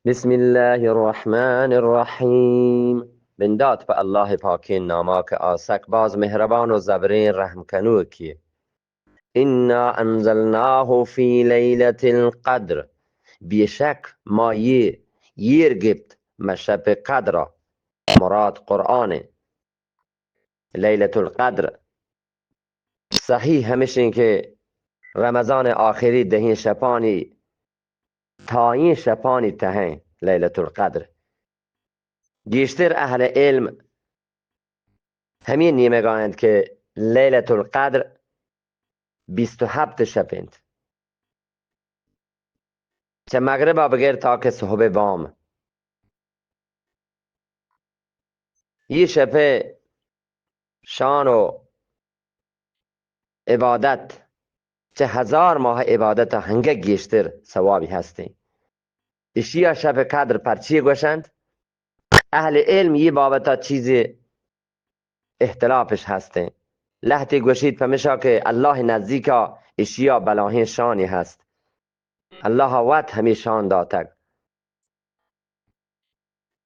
بسم الله الرحمن الرحیم بنداد به الله پاکی ناما که آسک باز مهربان و زبرین رحم کنو کی. انا انزلناه فی لیلة القدر، بیشک ما گبت مشب قدر، مراد قرآن. لیلة القدر صحیح همیشه که رمضان آخری دهین شپانی تاین شپانی تهین لیلة القدر. گیشتر اهل علم همین نیمه گاهند که لیلة القدر 27 شپند، چه مغربا بگیر تا که صبح بام. یه شپه شان و عبادت چه 1000 ماه عبادت هنگه گیشتر ثوابی هستی. اشیا شب قدر پرچی گوشند؟ اهل علم یه بابتا چیزی اختلافش هسته. لحظه گوشید پمشا که الله نزدیکا اشیا بلاهین شانی هست. الله وقت همی شان داتک.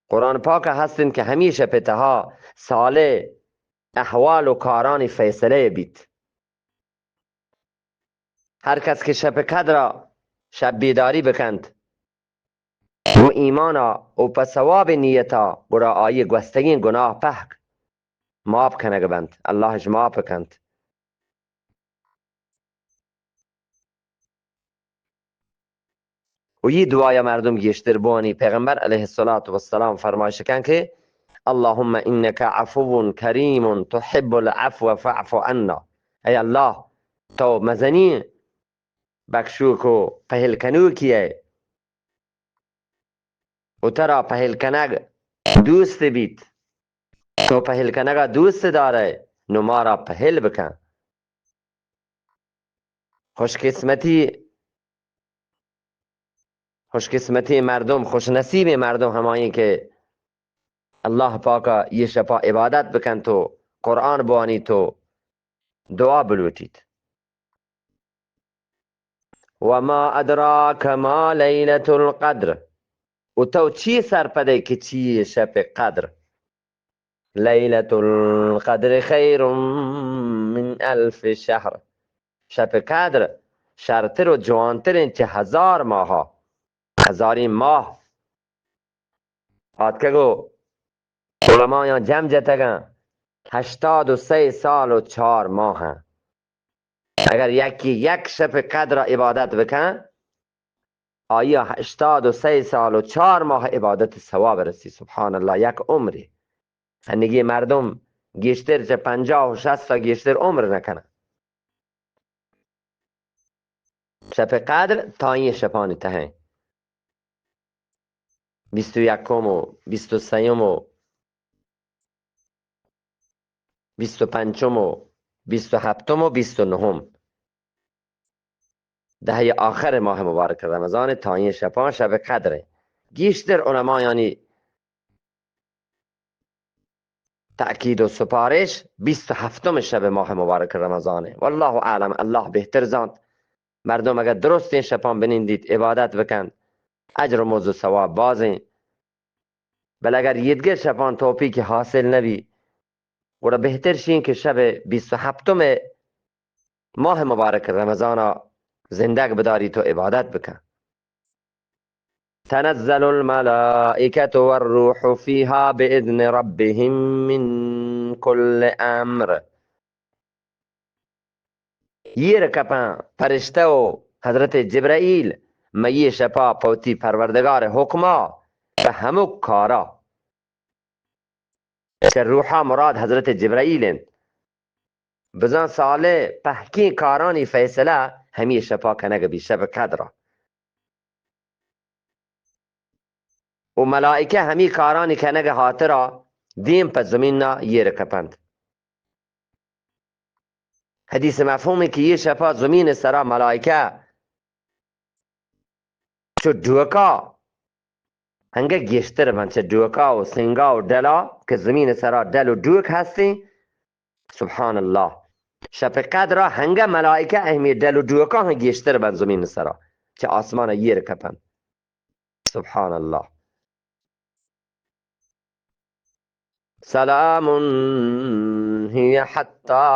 قرآن پاک هستن که همیشه پتها ساله احوال و کاران فیصله بیت. هر کس که شب قدر شب بیداری بکند و ایمانا و پسواب نیتا برا آیه گوستگین گناه پهک ماب کنه بند اللهش ماب کند. و یه دعای مردم گیشتر بوانی پیغمبر علیه السلام فرمایش کن که اللهم انك عفو کریم تحب العفو فاعف عنا. ای الله تو مزنی بخشوک و پهل کنو کیه و ترا پهل کنگ دوست بیت. تو پهل کنگا دوست داره نو ما را پهل بکن. خوشقسمتی مردم، خوش نصیب مردم همایی که الله پاکا یه شپا عبادت بکن تو قرآن بوانی تو دعا بلوتید. و ما ادراک ما لیلة القدر، و تو چی سرپده که چی شب قدر؟ لیلة القدر خیر من 1000 شهر. شب قدر شرطر و جوانتر چه 1000 ماه. 1000 ماه آد که گو علمایان جمع جتگن 83 سال و 4 ماه. اگر یکی یک شب قدر عبادت بکن آیا 83 سال و 4 ماه عبادت ثواب رسی. سبحان الله، یک عمری. هنگی مردم گیشتر چه 50 و 60 تا گیشتر عمر نکنن. شب قدر تا این شپانی تهین 21 و 23 و 25 و 27 و 29 دهه آخر ماه مبارک رمضان تا این شپان شب قدره. گیشتر علما یعنی تأکید و سپارش 27 شب ماه مبارک رمضانه. والله اعلم، الله بهتر زاند. مردم اگر درست این شپان بنیندید عبادت بکن اجر و موز و ثواب بازین. بل اگر یدگه شپان توفیق حاصل نبی و بهتر شین که شب 27 ماه مبارک رمضان زندگ بداری تو عبادت بکن. تنزل الملائكة والروح فيها بإذن ربهم من كل امر. یہ رکپن فرشته و حضرت جبرائیل می شپا پوتی پروردگار حکما به همو کارا. که روحا مراد حضرت جبرائیل بزن ساله پهکی کارانی فیصله همی شپا کنگ بی شب قدر. و ملائکه همی کارانی کنگ حاطرا دیم پا زمین نا یہ رکپند. حدیث مفهومی که یه شپا زمین سرا ملائکه چو دوکا هنگه گیشتر من چه دوکا و سنگا و دلا که زمین سرا دل و دوک هستی. سبحان الله، شب قدر هنگه ملائکه اهمی دل و دوکا هم گیشتر من زمین سرا چه آسمان یه رکپن. سبحان الله. سلام هي حتى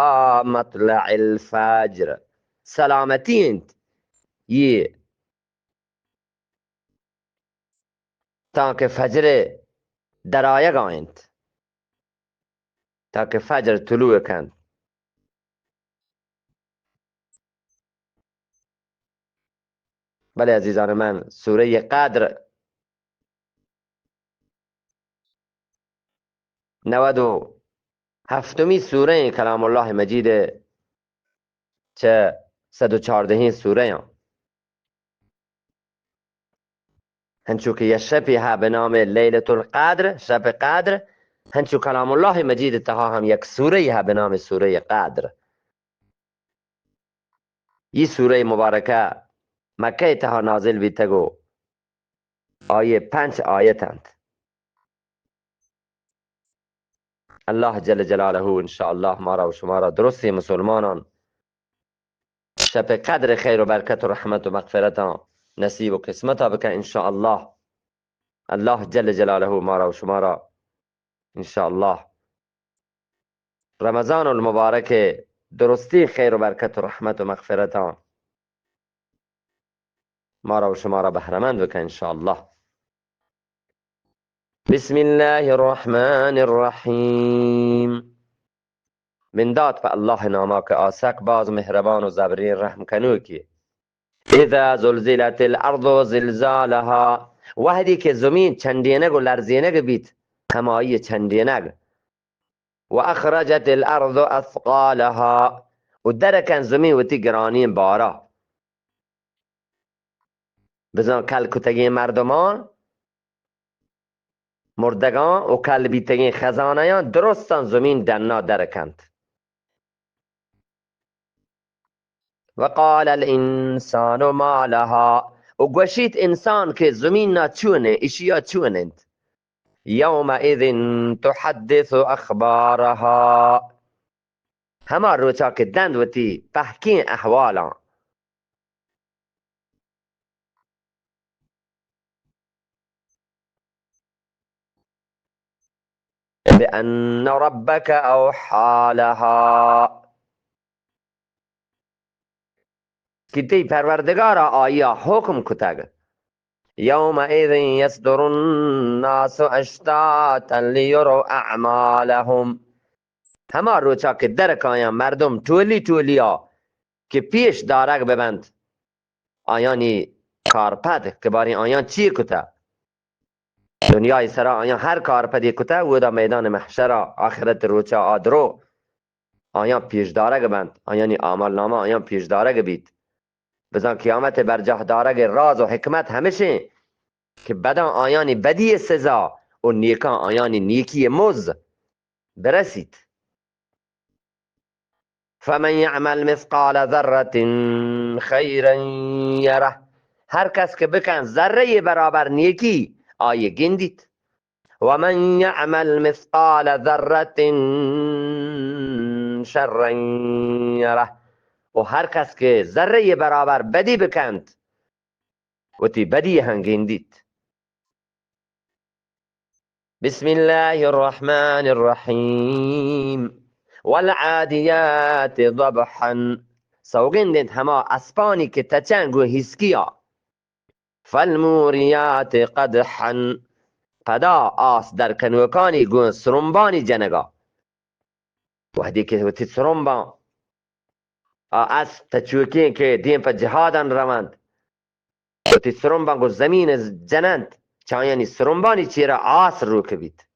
مطلع الفجر. سلامتی انت یہ تاکہ فجر درایگ آئند، تاکہ فجر طلوع کند. بله عزیزان من، سوره قدر 97می سوره کلام الله مجید، چه 114 سوره هم. هنچو که یه شبی ها به نام لیلة القدر، شب قدر، هنچو کلام الله مجید تها هم یک سوره ها به نام سوره قدر. این سوره مبارکه مکه تها نازل بیتگو آیه 5 آیتند. الله جل جلاله انشاءالله ما را و شما را درستی مسلمانان شب قدر خیر و برکت و رحمت و مغفرت نصیب و قسمت بکن انشاءالله. الله جل جلاله ما را و شما را انشاءالله رمضان المبارک درستی خیر و برکت و رحمت و مغفرت ما را و شما را بهره‌مند بکن انشاءالله. بسم الله الرحمن الرحیم. من داد به الله ناما که آسک باز مهربان و زبرین رحم کنو کی. اذا زلزلت الارض زلزالها، وحدی که زمین چندینگ و لرزینگ بیت، همایی چندینگ. و اخرجت الارض اثقالها، و درکن زمین و تی گرانین بارا. بزن کل کتگی مردمان مردگان و کل بیتگی خزانیان درستان زمین دنا درکند. وقال الانسان ما لها، و گوشید انسان که زمین نا چونه اشیا چونند. یومئذ تحدث اخبارها، همه روچا که دند و تی پحکین احوالا. بأن ربك اوحى لها، که تی پروردگار آیا حکم کتگ. یومئذ یصدر الناس اشتاتا لیروا اعمالهم، همه روچا که درک آیا مردم تولی تولیا که پیش دارک ببند آیانی کارپد که باری آیان چی کتا. دنیای سرا آیان هر کارپدی کتا و دا میدان محشر آخرت روچا آدرو آیان پیش دارک بند، آیانی عمل نامه آیان پیش دارک بید. بزن قیامت برجاه دارک راز و حکمت همیشه که بدان آیانی بدی سزا و نیکان آیانی نیکی مز برسید. فمن یعمل مثقال ذره خیرا یره، هر کس که بکن ذره برابر نیکی آیه گندید. و من یعمل مثقال ذره شرا یره، و هر کس که ذره برابر بدی بکند و تی بدی هنگندید. بسم الله الرحمن الرحیم. والعادیات ضبحا، سوگندید هما اسپانی که تچنگ و هسکیا. فالموریات قدحا، پدا آس در کنوکانی گون سرمبانی جنگا. وحدی که وتی سرمبان آس تچوکین که دین پا جهادان روند وتی سرمبان گو زمین جنند چایانی سرمبانی چیرا آس رو کبید.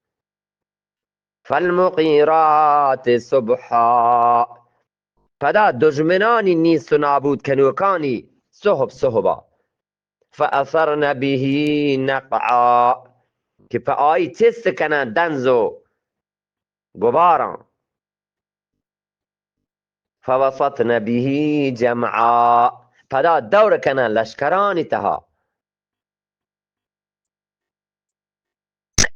فالمقیرات صبحا، پدا دجمنانی نیست و نابود کنوکانی صحب صحبا. فاثرن به نقعا، که پا آئی تست کنن دنزو گباران. فوسطن به جمعا، پدا دور کنن لشکرانی تها.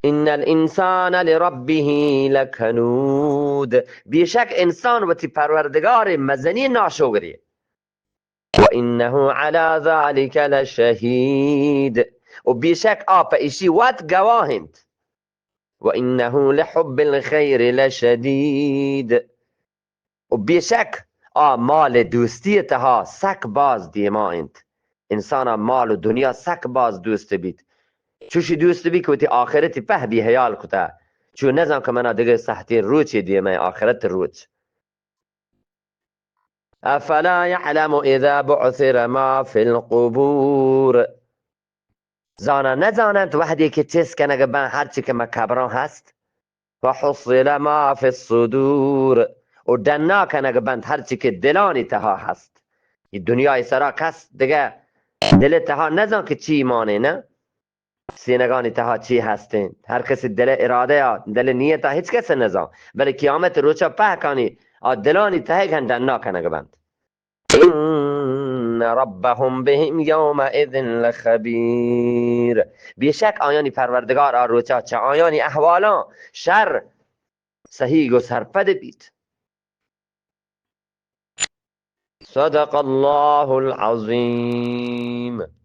ان الانسان لربه لکنود، بیشک انسان و تی پروردگار مزنی ناشوگری. و انه على ذلك لشهید، و بیشک آپ ایشی وات گواهند و انه لحب الخیر لشدید و بیشک مال دوستی تها سک باز دیمایند انسان مال و دنیا سک باز دوست بید چوشی دوست بی که تی آخرتی په بی حیال کتا چو نزم که منا دیگه سحتی روچی دیمه آخرت روچ افلا يعلم اذا بعثر ما في القبور زانا نزانند وحدی که چیز کنه بن هرچی که مکبران هست و حصل ما في الصدور و دنا کنه بند هرچی که دلانی تها هست این دنیای سرا کس دیگه دل تها نزان که چی ایمانه نه سینگانی تها چی هستین هر کسی دل اراده یا دل نیت ها هیچ کس نزان ولی قیامت روچا پهکانی دلانی تها گندن ناکنه بند ان ربهم بهم یومئذ لخبیر بیشک آیانی پروردگار روچا چه آیانی احوالا شر صحیح و سرپد بید صدق الله العظیم